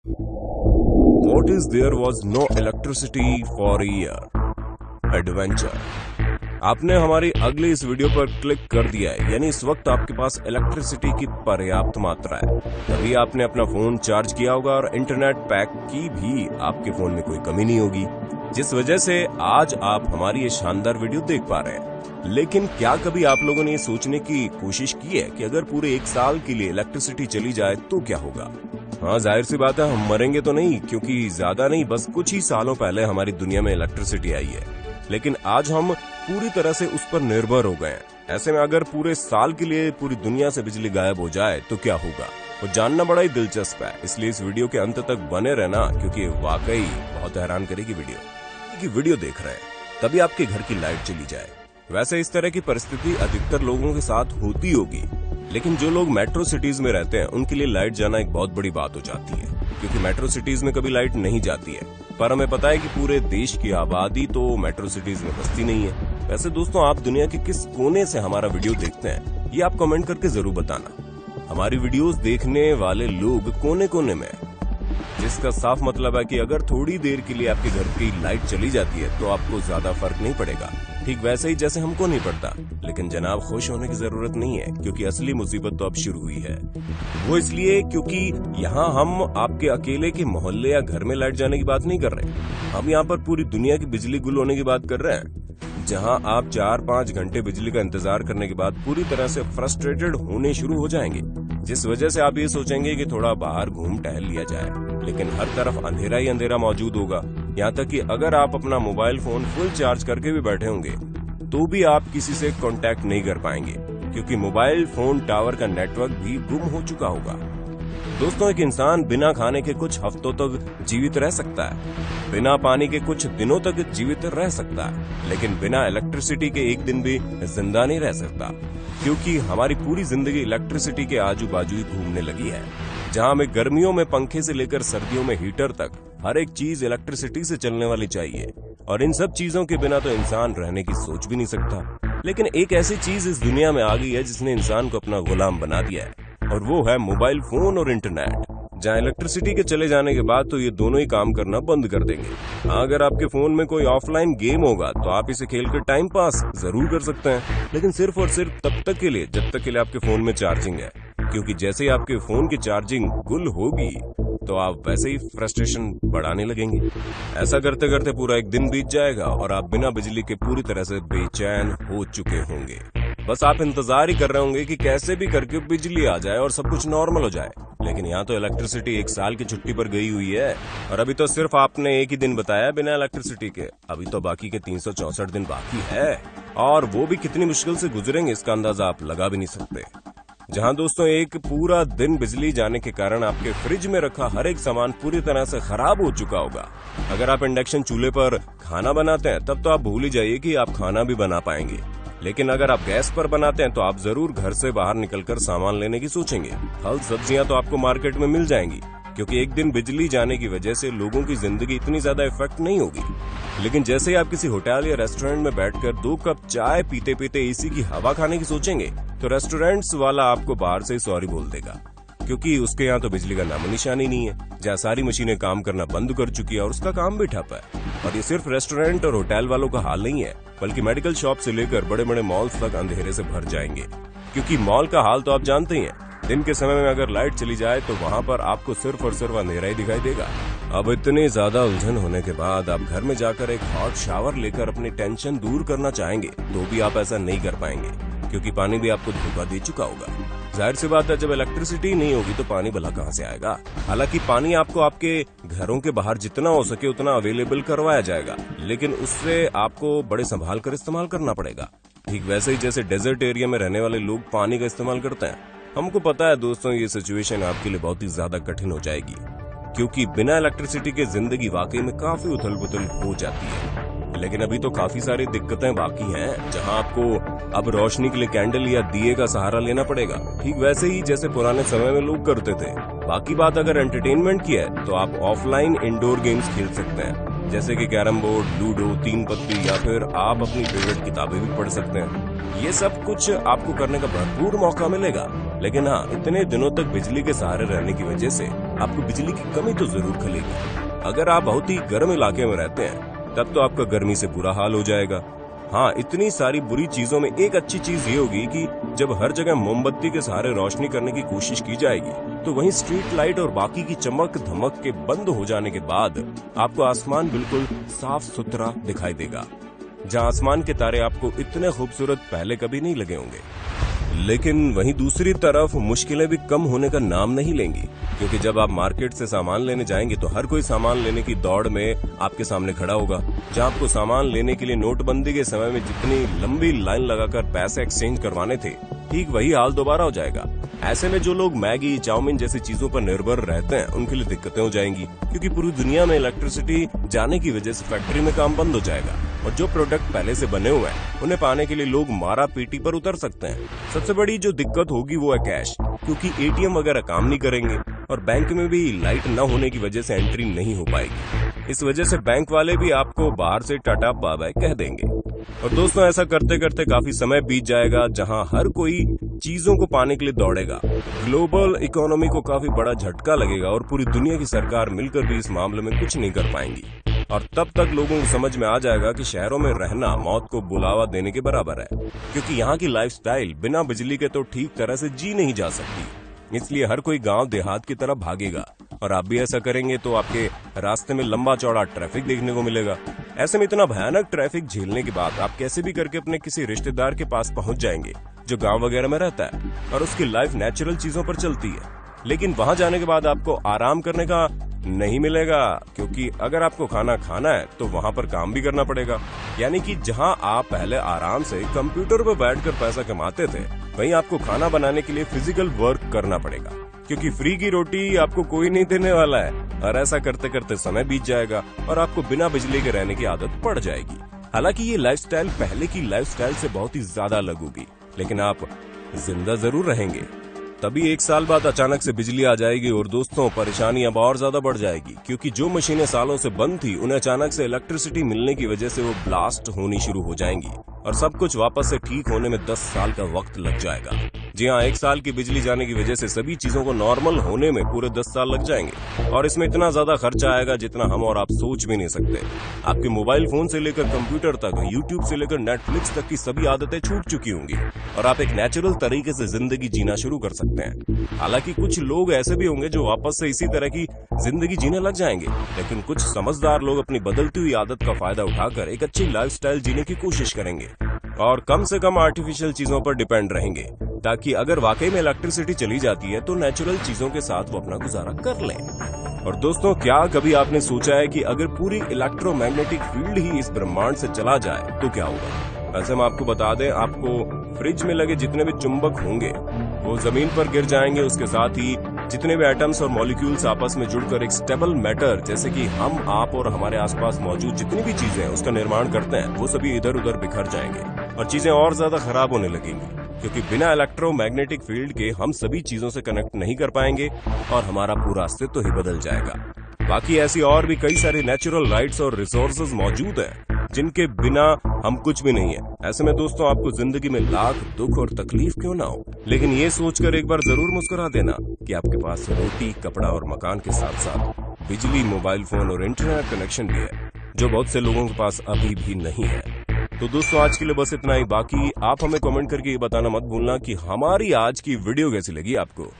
What is there was no electricity for a year. Adventure. आपने हमारी अगली इस वीडियो पर क्लिक कर दिया है, यानी इस वक्त आपके पास इलेक्ट्रिसिटी की पर्याप्त मात्रा है। तभी आपने अपना फोन चार्ज किया होगा और इंटरनेट पैक की भी आपके फोन में कोई कमी नहीं होगी, जिस वजह से आज आप हमारी ये शानदार वीडियो देख पा रहे हैं। लेकिन क्या कभी आप लोगों ने ये सोचने की कोशिश की है कि अगर पूरे 1 साल के लिए इलेक्ट्रिसिटी चली जाए तो क्या होगा? हाँ, जाहिर सी बात है, हम मरेंगे तो नहीं, क्योंकि ज्यादा नहीं, बस कुछ ही सालों पहले हमारी दुनिया में इलेक्ट्रिसिटी आई है। लेकिन आज हम पूरी तरह से उस पर निर्भर हो गए हैं। ऐसे में अगर पूरे साल के लिए पूरी दुनिया से बिजली गायब हो जाए तो क्या होगा, वो जानना बड़ा ही दिलचस्प है। इसलिए इस वीडियो के अंत तक बने रहना, क्योंकि वाकई बहुत हैरान करेगी वीडियो देख रहे हैं तभी आपके घर की लाइट चली जाए। वैसे इस तरह की परिस्थिति अधिकतर लोगों के साथ होती होगी, लेकिन जो लोग मेट्रो सिटीज में रहते हैं उनके लिए लाइट जाना एक बहुत बड़ी बात हो जाती है, क्योंकि मेट्रो सिटीज में कभी लाइट नहीं जाती है। पर हमें पता है कि पूरे देश की आबादी तो मेट्रो सिटीज में बसती नहीं है। वैसे दोस्तों, आप दुनिया के किस कोने से हमारा वीडियो देखते हैं, ये आप कमेंट करके जरूर बताना। हमारी वीडियोस देखने वाले लोग कोने कोने में, जिसका साफ मतलब है कि अगर थोड़ी देर के लिए आपके घर की लाइट चली जाती है तो आपको ज्यादा फर्क नहीं पड़ेगा, ठीक वैसे ही जैसे हमको नहीं पड़ता। लेकिन जनाब, खुश होने की जरूरत नहीं है, क्योंकि असली मुसीबत तो अब शुरू हुई है। वो इसलिए क्योंकि यहाँ हम आपके अकेले के मोहल्ले या घर में लाइट जाने की बात नहीं कर रहे, हम यहाँ पर पूरी दुनिया की बिजली गुल होने की बात कर रहे हैं, जहाँ आप 4-5 घंटे बिजली का इंतजार करने के बाद पूरी तरह से फ्रस्ट्रेटेड होने शुरू हो जाएंगे, जिस वजह से आप ये सोचेंगे कि थोड़ा बाहर घूम टहल लिया जाए। लेकिन हर तरफ अंधेरा ही अंधेरा मौजूद होगा। यहाँ तक कि अगर आप अपना मोबाइल फोन फुल चार्ज करके भी बैठे होंगे तो भी आप किसी से कांटेक्ट नहीं कर पाएंगे, क्योंकि मोबाइल फोन टावर का नेटवर्क भी गुम हो चुका होगा। दोस्तों, एक इंसान बिना खाने के कुछ हफ्तों तक जीवित रह सकता है, बिना पानी के कुछ दिनों तक जीवित रह सकता है, लेकिन बिना इलेक्ट्रिसिटी के एक दिन भी जिंदा नहीं रह सकता, क्योंकि हमारी पूरी जिंदगी इलेक्ट्रिसिटी के आजू बाजू ही घूमने लगी है। जहां हमें गर्मियों में पंखे से लेकर सर्दियों में हीटर तक हर एक चीज इलेक्ट्रिसिटी से चलने वाली चाहिए, और इन सब चीजों के बिना तो इंसान रहने की सोच भी नहीं सकता। लेकिन एक ऐसी चीज इस दुनिया में आ गई है जिसने इंसान को अपना गुलाम बना दिया है, और वो है मोबाइल फोन और इंटरनेट। जहाँ इलेक्ट्रिसिटी के चले जाने के बाद तो ये दोनों ही काम करना बंद कर देंगे। अगर आपके फोन में कोई ऑफलाइन गेम होगा तो आप इसे खेलकर टाइम पास जरूर कर सकते हैं, लेकिन सिर्फ और सिर्फ तब तक के लिए जब तक के लिए आपके फोन में चार्जिंग है, क्योंकि जैसे ही आपके फोन की चार्जिंग गुल होगी तो आप वैसे ही फ्रस्ट्रेशन बढ़ाने लगेंगे। ऐसा करते करते पूरा एक दिन बीत जाएगा और आप बिना बिजली के पूरी तरह से बेचैन हो चुके होंगे। बस आप इंतजार ही कर रहे होंगे कि कैसे भी करके बिजली आ जाए और सब कुछ नॉर्मल हो जाए। लेकिन यहाँ तो इलेक्ट्रिसिटी 1 साल की छुट्टी पर गई हुई है, और अभी तो सिर्फ आपने एक ही दिन बताया बिना इलेक्ट्रिसिटी के। अभी तो बाकी के 364 दिन बाकी है, और वो भी कितनी मुश्किल से गुजरेंगे इसका अंदाजा आप लगा भी नहीं सकते। जहां दोस्तों, एक पूरा दिन बिजली जाने के कारण आपके फ्रिज में रखा हर एक सामान पूरी तरह से खराब हो चुका होगा। अगर आप इंडक्शन चूल्हे पर खाना बनाते हैं तब तो आप भूल ही जाइए कि आप खाना भी बना पाएंगे, लेकिन अगर आप गैस पर बनाते हैं तो आप जरूर घर से बाहर निकलकर सामान लेने की सोचेंगे। फल सब्जियां तो आपको मार्केट में मिल जाएंगी, क्योंकि एक दिन बिजली जाने की वजह से लोगों की जिंदगी इतनी ज्यादा इफेक्ट नहीं होगी। लेकिन जैसे ही आप किसी होटल या रेस्टोरेंट में बैठकर 2 कप चाय पीते पीते एसी की हवा खाने की सोचेंगे तो रेस्टोरेंट्स वाला आपको बाहर से ही सॉरी बोल देगा, क्योंकि उसके यहाँ तो बिजली का नामो निशान ही नहीं है। जहाँ सारी मशीनें काम करना बंद कर चुकी है और उसका काम भी ठप है। और ये सिर्फ रेस्टोरेंट और होटल वालों का हाल नहीं है, बल्कि मेडिकल शॉप से लेकर बड़े बड़े मॉल्स तक अंधेरे से भर जाएंगे, क्योंकि मॉल का हाल तो आप जानते ही हैं। दिन के समय में अगर लाइट चली जाए तो वहाँ पर आपको सिर्फ और सिर्फ अंधेरा ही दिखाई देगा। अब इतनी ज्यादा उलझन होने के बाद आप घर में जाकर एक हॉट शावर लेकर अपनी टेंशन दूर करना चाहेंगे तो भी आप ऐसा नहीं कर पाएंगे, क्योंकि पानी भी आपको धोखा दे चुका होगा। जाहिर सी बात है, जब इलेक्ट्रिसिटी नहीं होगी तो पानी भला कहाँ से आएगा। हालांकि पानी आपको आपके घरों के बाहर जितना हो सके उतना अवेलेबल करवाया जाएगा, लेकिन उससे आपको बड़े संभाल कर इस्तेमाल करना पड़ेगा, ठीक वैसे ही जैसे डेजर्ट एरिया में रहने वाले लोग पानी का इस्तेमाल करते हैं। हमको पता है दोस्तों, ये सिचुएशन आपके लिए बहुत ही ज्यादा कठिन हो जाएगी, क्योंकि बिना इलेक्ट्रिसिटी के जिंदगी वाकई में काफी उथल पुथल हो जाती है। लेकिन अभी तो काफी सारी दिक्कतें बाकी हैं, जहां आपको अब रोशनी के लिए कैंडल या दिए का सहारा लेना पड़ेगा, ठीक वैसे ही जैसे पुराने समय में लोग करते थे। बाकी बात अगर एंटरटेनमेंट की है तो आप ऑफलाइन इंडोर गेम्स खेल सकते हैं, जैसे कि कैरम बोर्ड, लूडो, 3 पत्ती या फिर आप अपनी फेवरेट किताबें भी पढ़ सकते हैं। ये सब कुछ आपको करने का भरपूर मौका मिलेगा। लेकिन हाँ, इतने दिनों तक बिजली के सहारे रहने की वजह से आपको बिजली की कमी तो जरूर खलेगी। अगर आप बहुत ही गर्म इलाके में रहते हैं तब तो आपका गर्मी से बुरा हाल हो जाएगा। हाँ, इतनी सारी बुरी चीजों में एक अच्छी चीज ये होगी कि जब हर जगह मोमबत्ती के सहारे रोशनी करने की कोशिश की जाएगी तो वहीं स्ट्रीट लाइट और बाकी की चमक धमक के बंद हो जाने के बाद आपको आसमान बिल्कुल साफ सुथरा दिखाई देगा, जहाँ आसमान के तारे आपको इतने खूबसूरत पहले कभी नहीं लगे होंगे। लेकिन वहीं दूसरी तरफ मुश्किलें भी कम होने का नाम नहीं लेंगी, क्योंकि जब आप मार्केट से सामान लेने जाएंगे तो हर कोई सामान लेने की दौड़ में आपके सामने खड़ा होगा। जहां आपको सामान लेने के लिए नोटबंदी के समय में जितनी लंबी लाइन लगाकर पैसे एक्सचेंज करवाने थे, ठीक वही हाल दोबारा हो जाएगा। ऐसे में जो लोग मैगी, चाउमीन जैसी चीजों पर निर्भर रहते हैं उनके लिए दिक्कतें हो जाएंगी, क्योंकि पूरी दुनिया में इलेक्ट्रिसिटी जाने की वजह से फैक्ट्री में काम बंद हो जाएगा और जो प्रोडक्ट पहले से बने हुए हैं उन्हें पाने के लिए लोग मारा पीटी पर उतर सकते हैं। सबसे बड़ी जो दिक्कत होगी वो है कैश, क्योंकि एटीएम वगैरह काम नहीं करेंगे और बैंक में भी लाइट न होने की वजह से एंट्री नहीं हो पाएगी। इस वजह से बैंक वाले भी आपको बाहर से टाटा बाय बाय कह देंगे। और दोस्तों, ऐसा करते करते काफी समय बीत जाएगा जहां हर कोई चीजों को पाने के लिए दौड़ेगा। ग्लोबल इकोनॉमी को काफी बड़ा झटका लगेगा और पूरी दुनिया की सरकार मिलकर भी इस मामले में कुछ नहीं कर पाएंगी। और तब तक लोगों को समझ में आ जाएगा कि शहरों में रहना मौत को बुलावा देने के बराबर है, क्योंकि यहाँ की लाइफस्टाइल बिना बिजली के तो ठीक तरह से जी नहीं जा सकती। इसलिए हर कोई गांव देहात की तरफ भागेगा और आप भी ऐसा करेंगे तो आपके रास्ते में लंबा चौड़ा ट्रैफिक देखने को मिलेगा। ऐसे में इतना भयानक ट्रैफिक झेलने के बाद आप कैसे भी करके अपने किसी रिश्तेदार के पास पहुंच जाएंगे जो गांव वगैरह में रहता है और उसकी लाइफ नेचुरल चीजों पर चलती है। लेकिन वहां जाने के बाद आपको आराम करने का नहीं मिलेगा, क्योंकि अगर आपको खाना खाना है तो वहां पर काम भी करना पड़ेगा। यानी कि जहां आप पहले आराम से कंप्यूटर पर बैठकर पैसा कमाते थे, वहीं आपको खाना बनाने के लिए फिजिकल वर्क करना पड़ेगा, क्योंकि फ्री की रोटी आपको कोई नहीं देने वाला है। और ऐसा करते करते समय बीत जाएगा और आपको बिना बिजली के रहने की आदत पड़ जाएगी। हालांकि ये लाइफस्टाइल पहले की लाइफस्टाइल से बहुत ही ज्यादा अलग होगी, लेकिन आप जिंदा जरूर रहेंगे। तभी 1 साल बाद अचानक से बिजली आ जाएगी और दोस्तों, परेशानी अब और ज्यादा बढ़ जाएगी, क्योंकि जो मशीनें सालों से बंद थी उन्हें अचानक से इलेक्ट्रिसिटी मिलने की वजह से वो ब्लास्ट होनी शुरू हो जाएंगी और सब कुछ वापस से ठीक होने में 10 साल का वक्त लग जाएगा। जी हाँ, 1 साल की बिजली जाने की वजह से सभी चीजों को नॉर्मल होने में पूरे 10 साल लग जाएंगे और इसमें इतना ज्यादा खर्चा आएगा जितना हम और आप सोच भी नहीं सकते। आपके मोबाइल फोन से लेकर कंप्यूटर तक, यूट्यूब से लेकर नेटफ्लिक्स तक की सभी आदतें छूट चुकी होंगी और आप एक नेचुरल तरीके से जिंदगी जीना शुरू कर सकते हैं। हालांकि कुछ लोग ऐसे भी होंगे जो वापस से इसी तरह की जिंदगी जीने लग जाएंगे, लेकिन कुछ समझदार लोग अपनी बदलती हुई आदत का फायदा उठाकर एक अच्छी लाइफस्टाइल जीने की कोशिश करेंगे और कम से कम आर्टिफिशियल चीजों पर डिपेंड रहेंगे, ताकि अगर वाकई में इलेक्ट्रिसिटी चली जाती है तो नेचुरल चीजों के साथ वो अपना गुजारा कर लें। और दोस्तों, क्या कभी आपने सोचा है कि अगर पूरी इलेक्ट्रोमैग्नेटिक फील्ड ही इस ब्रह्मांड से चला जाए तो क्या होगा? वैसे हम आपको बता दें, आपको फ्रिज में लगे जितने भी चुंबक होंगे वो जमीन पर गिर जाएंगे। उसके साथ ही जितने भी एटम्स और मॉलिक्यूल्स आपस में जुड़कर एक स्टेबल मैटर, जैसे कि हम, आप और हमारे आसपास मौजूद जितनी भी चीजें हैं उसका निर्माण करते हैं, वो सभी इधर उधर बिखर जाएंगे और चीजें और ज्यादा खराब होने लगेंगी, क्योंकि बिना इलेक्ट्रोमैग्नेटिक फील्ड के हम सभी चीजों से कनेक्ट नहीं कर पाएंगे और हमारा पूरा अस्तित्व ही बदल जाएगा। बाकी ऐसी और भी कई सारी नेचुरल राइट्स और रिसोर्सेज मौजूद हैं जिनके बिना हम कुछ भी नहीं है। ऐसे में दोस्तों, आपको जिंदगी में लाख दुख और तकलीफ क्यों ना हो, लेकिन ये सोचकर एक बार जरूर मुस्कुरा देना कि आपके पास रोटी, कपड़ा और मकान के साथ साथ बिजली, मोबाइल फोन और इंटरनेट कनेक्शन भी है, जो बहुत से लोगों के पास अभी भी नहीं है। तो दोस्तों, आज के लिए बस इतना ही। बाकी आप हमें कमेंट करके ये बताना मत भूलना कि हमारी आज की वीडियो कैसी लगी आपको।